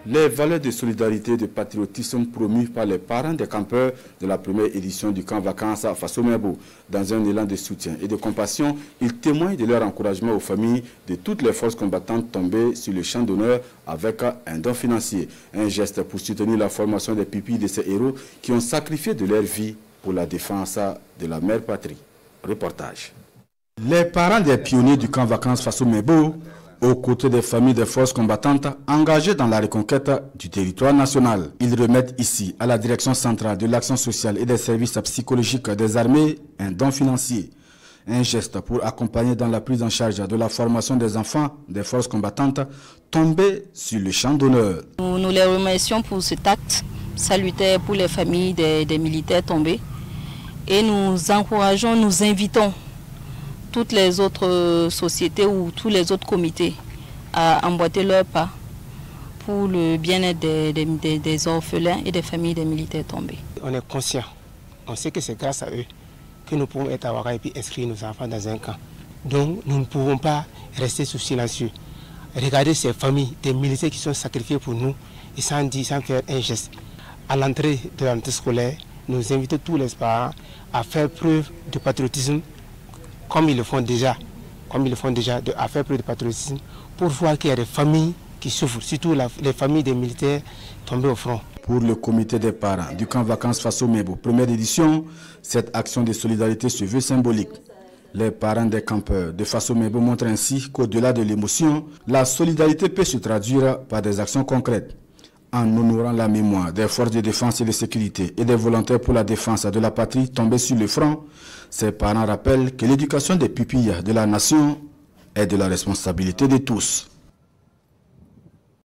Les valeurs de solidarité et de patriotisme promues par les parents des campeurs de la première édition du camp vacances à Fasso Mebo. Dans un élan de soutien et de compassion, ils témoignent de leur encouragement aux familles de toutes les forces combattantes tombées sur le champ d'honneur avec un don financier. Un geste pour soutenir la formation des pupilles de ces héros qui ont sacrifié de leur vie pour la défense de la mère patrie. Reportage. Les parents des pionniers du camp vacances Fasso Mebo, aux côtés des familles des forces combattantes engagées dans la reconquête du territoire national. Ils remettent ici à la Direction centrale de l'action sociale et des services psychologiques des armées un don financier. Un geste pour accompagner dans la prise en charge de la formation des enfants des forces combattantes tombés sur le champ d'honneur. Nous les remercions pour cet acte salutaire pour les familles des militaires tombés. Et nous encourageons, nous invitons toutes les autres sociétés ou tous les autres comités à emboîter leur pas pour le bien-être des orphelins et des familles des militaires tombés. On est conscient, on sait que c'est grâce à eux que nous pouvons être à Ouaga et puis inscrire nos enfants dans un camp. Donc nous ne pouvons pas rester sous silencieux. Regardez ces familles, des militaires qui sont sacrifiés pour nous et sans faire un geste. À l'entrée de la rentrée scolaire, nous invitons tous les parents à faire preuve de patriotisme comme ils le font déjà, à faire preuve de patriotisme pour voir qu'il y a des familles qui souffrent, surtout les familles des militaires tombés au front. Pour le comité des parents du camp vacances Fasso Mebo, première édition, cette action de solidarité se veut symbolique. Les parents des campeurs de Fasso Mebo montrent ainsi qu'au-delà de l'émotion, la solidarité peut se traduire par des actions concrètes. En honorant la mémoire des forces de défense et de sécurité et des volontaires pour la défense de la patrie tombés sur le front, ces parents rappellent que l'éducation des pupilles de la nation est de la responsabilité de tous.